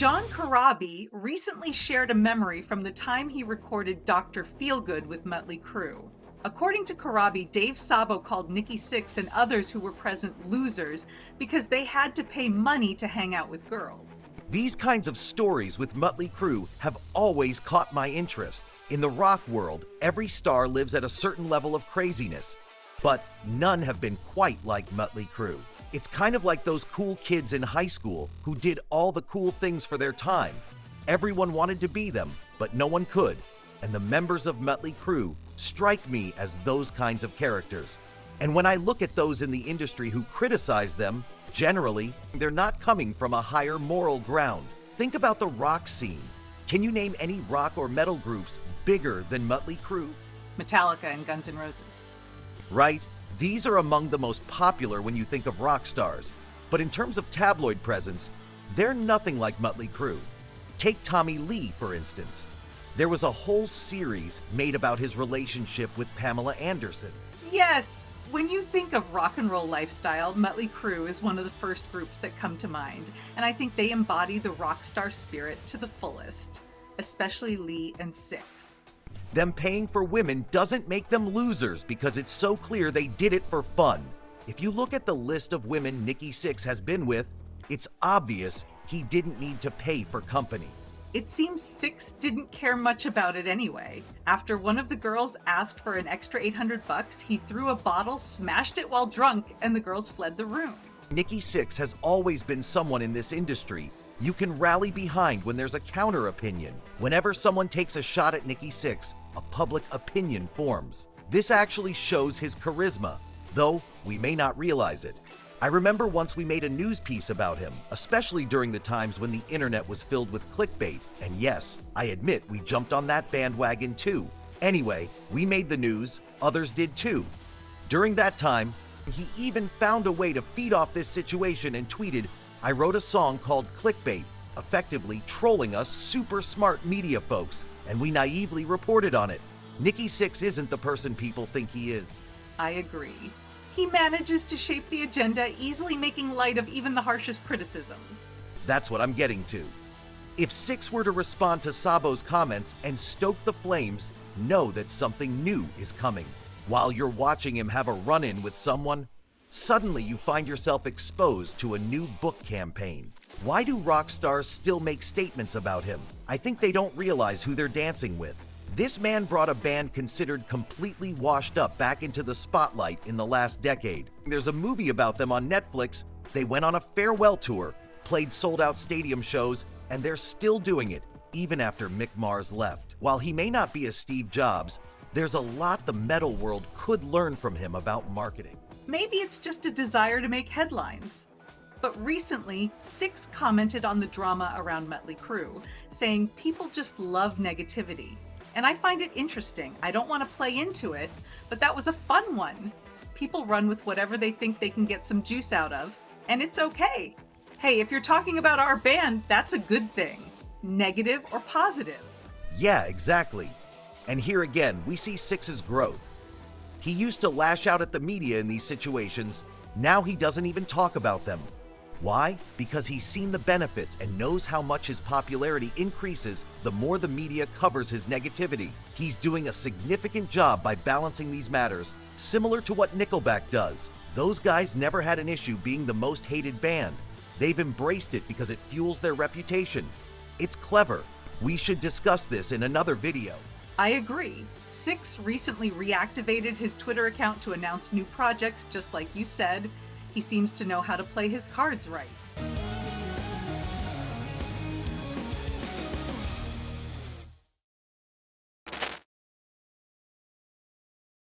John Corabi recently shared a memory from the time he recorded Dr. Feelgood with Mötley Crüe. According to Corabi, Dave Sabo called Nikki Sixx and others who were present losers because they had to pay money to hang out with girls. These kinds of stories with Mötley Crüe have always caught my interest. In the rock world, every star lives at a certain level of craziness, but none have been quite like Mötley Crüe. It's kind of like those cool kids in high school who did all the cool things for their time. Everyone wanted to be them, but no one could. And the members of Mötley Crüe strike me as those kinds of characters. And when I look at those in the industry who criticize them, generally, they're not coming from a higher moral ground. Think about the rock scene. Can you name any rock or metal groups bigger than Mötley Crüe? Metallica and Guns N' Roses. Right? These are among the most popular when you think of rock stars. But in terms of tabloid presence, they're nothing like Mötley Crüe. Take Tommy Lee, for instance. There was a whole series made about his relationship with Pamela Anderson. Yes! When you think of rock and roll lifestyle, Mötley Crüe is one of the first groups that come to mind, and I think they embody the rock star spirit to the fullest, especially Lee and Sixx. Them paying for women doesn't make them losers because it's so clear they did it for fun. If you look at the list of women Nikki Sixx has been with, it's obvious he didn't need to pay for company. It seems Sixx didn't care much about it anyway. After one of the girls asked for an extra $800, he threw a bottle, smashed it while drunk, and the girls fled the room. Nikki Sixx has always been someone in this industry you can rally behind when there's a counter opinion. Whenever someone takes a shot at Nikki Sixx, a public opinion forms. This actually shows his charisma, though we may not realize it. I remember once we made a news piece about him, especially during the times when the internet was filled with clickbait, and yes, I admit we jumped on that bandwagon too. Anyway, we made the news, others did too. During that time, he even found a way to feed off this situation and tweeted, "I wrote a song called Clickbait," effectively trolling us super smart media folks, and we naively reported on it. Nikki Sixx isn't the person people think he is. I agree. He manages to shape the agenda, easily making light of even the harshest criticisms. That's what I'm getting to. If Sixx were to respond to Sabo's comments and stoke the flames, know that something new is coming. While you're watching him have a run-in with someone, suddenly you find yourself exposed to a new book campaign. Why do rock stars still make statements about him? I think they don't realize who they're dancing with. This man brought a band considered completely washed up back into the spotlight in the last decade. There's a movie about them on Netflix. They went on a farewell tour, played sold-out stadium shows, and they're still doing it, even after Mick Mars left. While he may not be a Steve Jobs, there's a lot the metal world could learn from him about marketing. Maybe it's just a desire to make headlines. But recently, Sixx commented on the drama around Mötley Crüe, saying people just love negativity. And I find it interesting. I don't want to play into it, but that was a fun one. People run with whatever they think they can get some juice out of, and it's okay. Hey, if you're talking about our band, that's a good thing. Negative or positive. Yeah, exactly. And here again, we see Sixx's growth. He used to lash out at the media in these situations. Now he doesn't even talk about them. Why? Because he's seen the benefits and knows how much his popularity increases the more the media covers his negativity. He's doing a significant job by balancing these matters, similar to what Nickelback does. Those guys never had an issue being the most hated band. They've embraced it because it fuels their reputation. It's clever. We should discuss this in another video. I agree. Sixx recently reactivated his Twitter account to announce new projects, just like you said. He seems to know how to play his cards right.